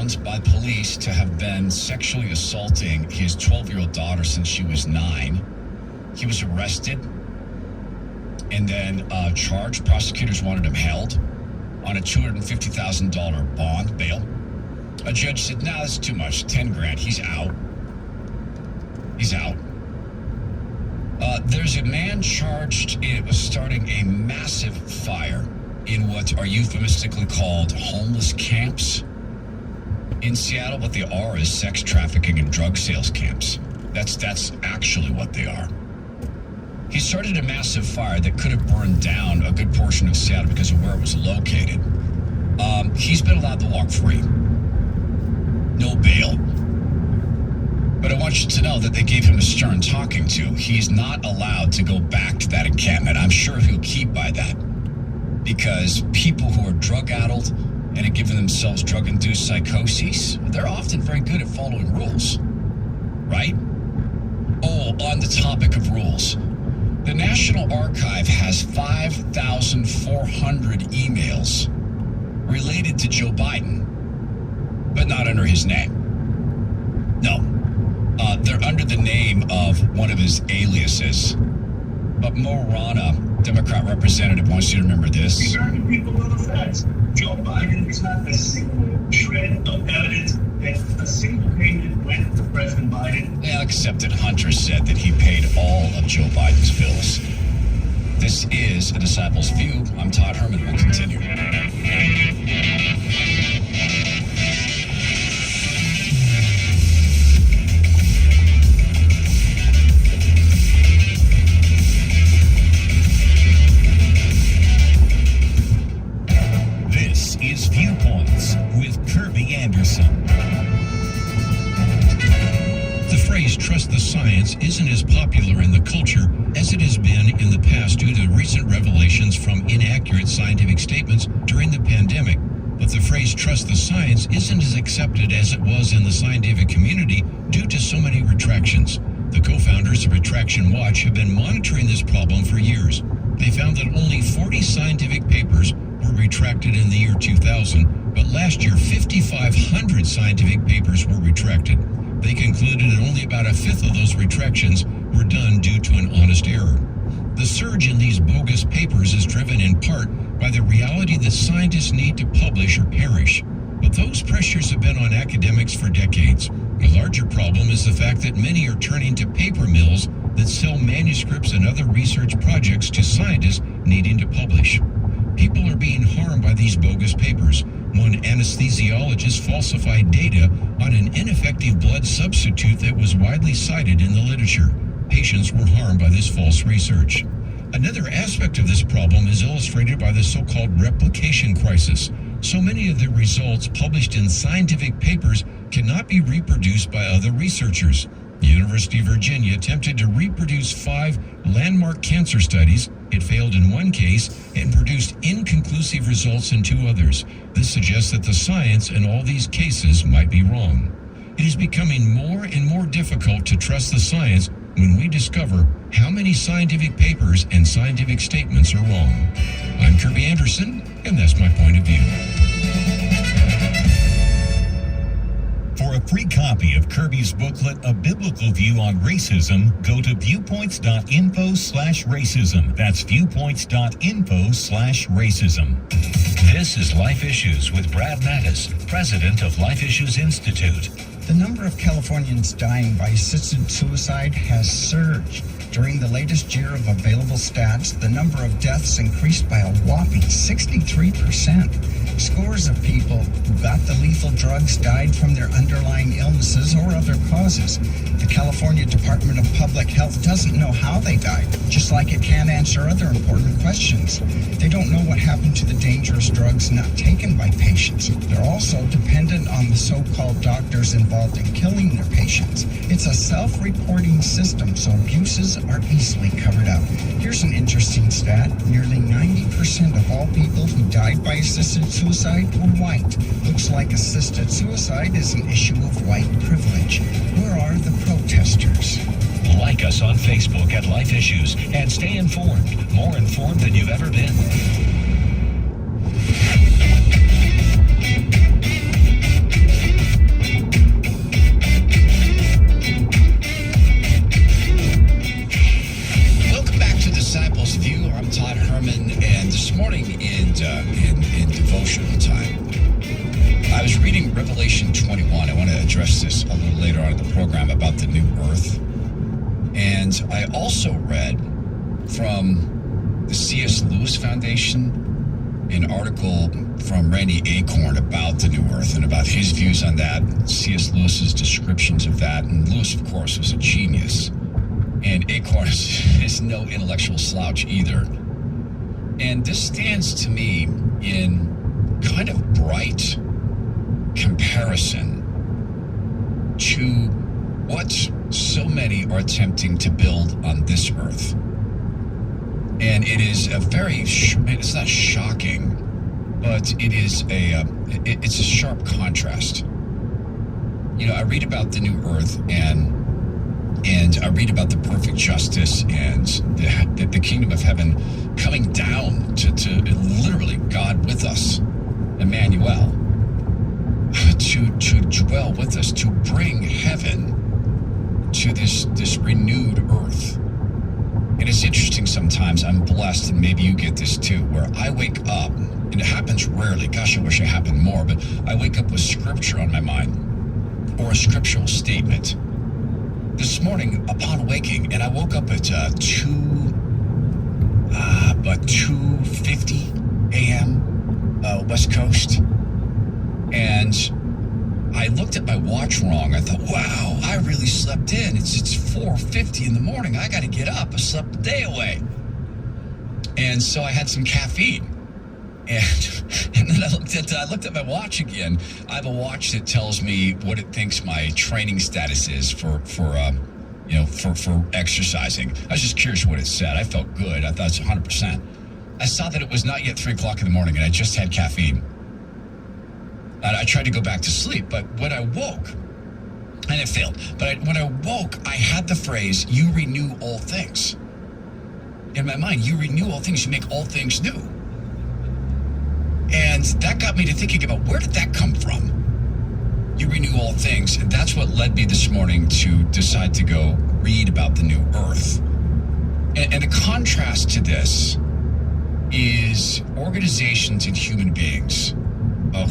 found by police to have been sexually assaulting his 12-year-old daughter since she was 9. He was arrested and then charged. Prosecutors wanted him held on a $250,000 bond bail. A judge said, "No, that's too much. 10 grand. He's out. He's out." There's a man charged with starting a massive fire in what are euphemistically called homeless camps in Seattle. What they are is sex trafficking and drug sales camps. That's actually what they are. He started a massive fire that could have burned down a good portion of Seattle because of where it was located. He's been allowed to walk free. No bail. But I want you to know that they gave him a stern talking to. He's not allowed to go back to that encampment. I'm sure he'll keep by that. Because people who are drug-addled and have given themselves drug-induced psychoses, they're often very good at following rules. Right? Oh, on the topic of rules. The National Archive has 5,400 emails related to Joe Biden, but not under his name. No. They're under the name of one of his aliases. But Mo Rana, Democrat representative, wants you to remember this. The American people know the facts. Joe Biden is not a single shred of evidence that a single payment went to President Biden. Well, except that Hunter said that he paid all of Joe Biden's bills. This is A Disciple's View. I'm Todd Herman. We'll continue. This is Viewpoints with Kirby Anderson. The phrase "trust the science" isn't as popular in the culture as it has been in the past due to recent revelations from inaccurate scientific statements during the pandemic. But the phrase "trust the science" isn't as accepted as it was in the scientific community due to so many retractions. The co-founders of Retraction Watch have been monitoring this problem for years. They found that only 40 scientific papers were retracted in the year 2000, but last year 5,500 scientific papers were retracted. They concluded that only about a fifth of those retractions were done due to an honest error. The surge in these bogus papers is driven in part by the reality that scientists need to publish or perish. But those pressures have been on academics for decades. A larger problem is the fact that many are turning to paper mills that sell manuscripts and other research projects to scientists needing to publish. People are being harmed by these bogus papers. One anesthesiologist falsified data on an ineffective blood substitute that was widely cited in the literature. Patients were harmed by this false research. Another aspect of this problem is illustrated by the so-called replication crisis. So many of the results published in scientific papers cannot be reproduced by other researchers. The University of Virginia attempted to reproduce 5 landmark cancer studies. It failed in one case and produced inconclusive results in 2 others. This suggests that the science in all these cases might be wrong. It is becoming more and more difficult to trust the science when we discover how many scientific papers and scientific statements are wrong. I'm Kirby Anderson, and that's my point of view. For a free copy of Kirby's booklet, A Biblical View on Racism, go to viewpoints.info/racism. That's viewpoints.info/racism. This is Life Issues with Brad Mattis, president of Life Issues Institute. The number of Californians dying by assisted suicide has surged. During the latest year of available stats, the number of deaths increased by a whopping 63%. Scores of people who got the lethal drugs died from their underlying illnesses or other causes. The California Department of Public Health doesn't know how they died, just like it can't answer other important questions. They don't know what happened to the dangerous drugs not taken by patients. They're also dependent on the so-called doctors involved in killing their patients. It's a self-reporting system, so abuses are easily covered up. Here's an interesting stat. Nearly 90% of all people who died by assisted suicide were white. Looks like assisted suicide is an issue of white privilege. Where are the protesters? Like us on Facebook at Life Issues and stay informed, more informed than you've ever been. Revelation 21. I want to address this a little later on in the program about the new earth. And I also read from the C.S. Lewis Foundation an article from Randy Acorn about the new earth and about his views on that, C.S. Lewis's descriptions of that. And Lewis, of course, was a genius. And Acorn is no intellectual slouch either. And this stands to me in kind of bright comparison to what so many are attempting to build on this earth. And it is a very, it's not shocking, but it is it's a sharp contrast. You know, I read about the new earth and I read about the perfect justice and the kingdom of heaven coming down to literally God with us, Emmanuel, to dwell with us, to bring heaven to this renewed earth. And it's interesting sometimes, I'm blessed, and maybe you get this too, where I wake up, and it happens rarely, gosh, I wish it happened more, but I wake up with scripture on my mind, or a scriptural statement. This morning, upon waking, and I woke up at 2:50 a.m. West Coast, and I looked at my watch wrong. I thought, wow, I really slept in. It's 4:50 in the morning. I got to get up. I slept a day away. And so I had some caffeine. And then I looked at my watch again. I have a watch that tells me what it thinks my training status is for exercising. I was just curious what it said. I felt good. I thought it's 100%. I saw that it was not yet 3 o'clock in the morning, and I just had caffeine. And I tried to go back to sleep, but when I woke, and it failed, but when I woke, I had the phrase, "You renew all things." In my mind, you renew all things, you make all things new. And that got me to thinking about, where did that come from? You renew all things, and that's what led me this morning to decide to go read about the new earth. And the contrast to this is organizations and human beings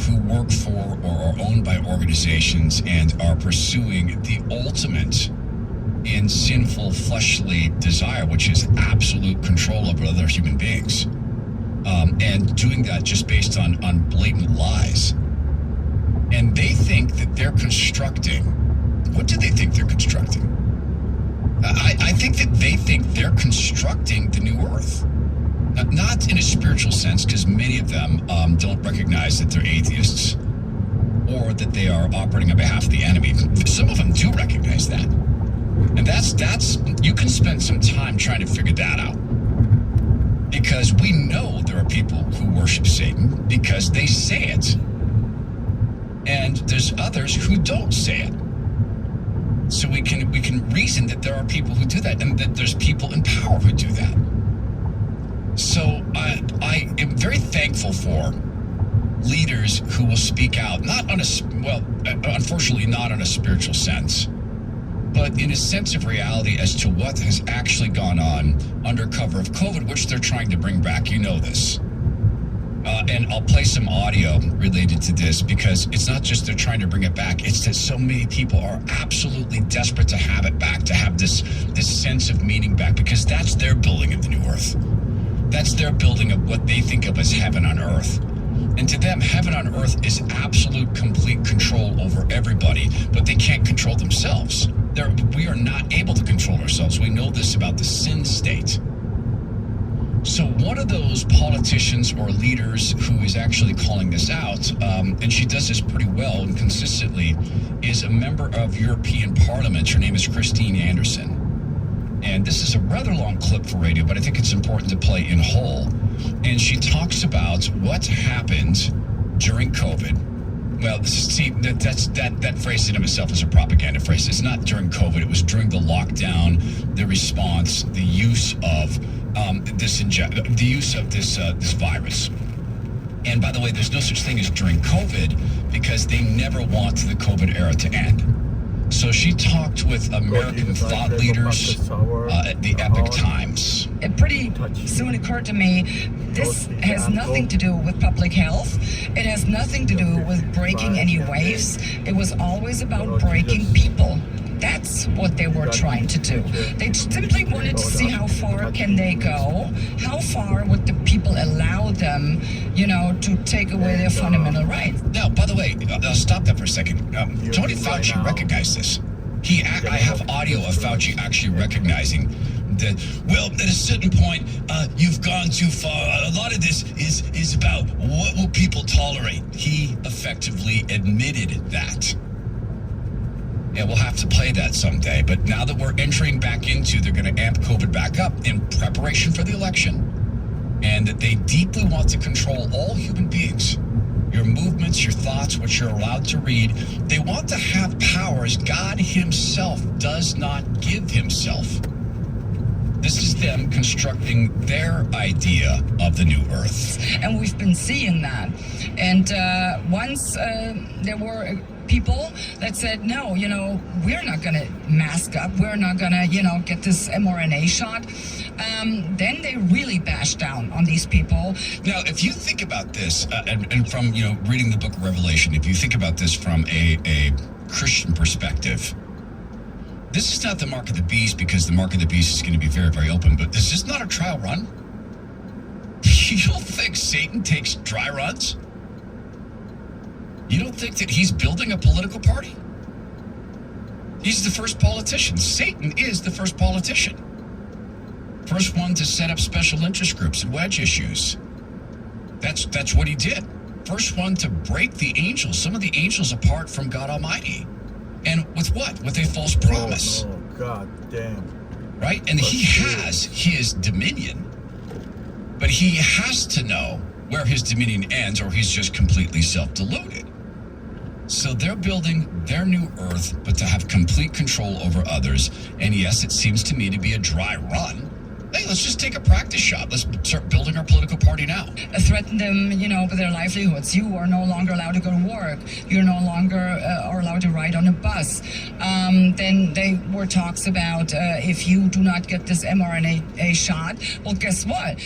who work for or are owned by organizations and are pursuing the ultimate in sinful fleshly desire, which is absolute control over other human beings, and doing that just based on blatant lies. And they think that they're constructing. What do they think they're constructing? I think that they think they're constructing the new earth. Not in a spiritual sense, because many of them don't recognize that they're atheists or that they are operating on behalf of the enemy. Some of them do recognize that. And that's you can spend some time trying to figure that out. Because we know there are people who worship Satan because they say it. And there's others who don't say it. So we can reason that there are people who do that, and that there's people in power who do that. So I am very thankful for leaders who will speak out, unfortunately not in a spiritual sense, but in a sense of reality as to what has actually gone on under cover of COVID, which they're trying to bring back. You know this. And I'll play some audio related to this, because it's not just they're trying to bring it back, it's that so many people are absolutely desperate to have it back, to have this sense of meaning back, because that's their building of the new earth. That's their building of what they think of as heaven on earth. And to them, heaven on earth is absolute, complete control over everybody, but they can't control themselves. We are not able to control ourselves. We know this about the sin state. So one of those politicians or leaders who is actually calling this out, and she does this pretty well and consistently, is a member of European Parliament. Her name is Christine Anderson. And this is a rather long clip for radio, but I think it's important to play in whole. And she talks about what happened during COVID. Well, see, that phrase in of itself is a propaganda phrase. It's not during COVID. It was during the lockdown, the response, the use of this virus. And by the way, there's no such thing as during COVID, because they never want the COVID era to end. So she talked with American thought leaders at the Epoch Times. It pretty soon occurred to me, this has nothing to do with public health. It has nothing to do with breaking making any waves. It was always about breaking people. That's what they were trying to do. They simply wanted to see how far can they go, how far would the people allow them, to take away their fundamental rights. Now, by the way, I'll stop that for a second. Tony Fauci recognized this. I have audio of Fauci actually recognizing that, well, at a certain point, you've gone too far. A lot of this is about what will people tolerate. He effectively admitted that. Yeah, we'll have to play that someday. But now that we're entering back into, they're going to amp COVID back up in preparation for the election. And that they deeply want to control all human beings. Your movements, your thoughts, what you're allowed to read. They want to have powers God himself does not give himself. This is them constructing their idea of the new earth. And we've been seeing that. And once there were people that said, no, we're not going to mask up. We're not going to, get this mRNA shot. Then they really bashed down on these people. Now, if you think about this, and from, reading the book of Revelation, if you think about this from a Christian perspective, this is not the mark of the beast, because the mark of the beast is going to be very, very open, but this is not a trial run. You don't think Satan takes dry runs? You don't think that he's building a political party? He's the first politician. Satan is the first politician. First one to set up special interest groups and wedge issues. That's what he did. First one to break the angels, some of the angels apart from God Almighty. And with what? With a false promise. Oh, God damn. Right? And he has his dominion. But he has to know where his dominion ends, or he's just completely self-deluded. So they're building their new earth, but to have complete control over others. And yes, it seems to me to be a dry run. Hey, let's just take a practice shot. Let's start building our political party now. Threaten them, with their livelihoods. You are no longer allowed to go to work. You're no longer are allowed to ride on a bus. Then there were talks about if you do not get this mRNA shot, well, guess what?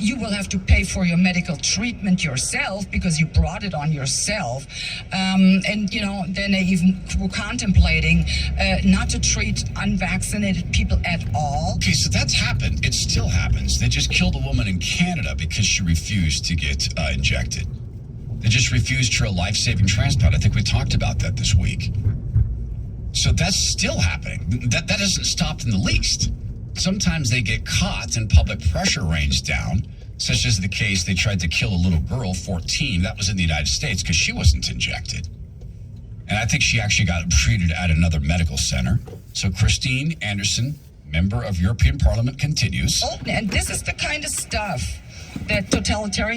You will have to pay for your medical treatment yourself because you brought it on yourself. And, then they even were contemplating not to treat unvaccinated people at all. Okay, so that's happened. It still happens. They just killed a woman in Canada because she refused to get injected. They just refused her a life-saving transplant. I think we talked about that this week. So that's still happening. That hasn't stopped in the least. Sometimes they get caught and public pressure rains down, such as the case they tried to kill a little girl, 14. That was in the United States because she wasn't injected. And I think she actually got treated at another medical center. So Christine Anderson, member of European Parliament, continues. And this is the kind of stuff that totalitarian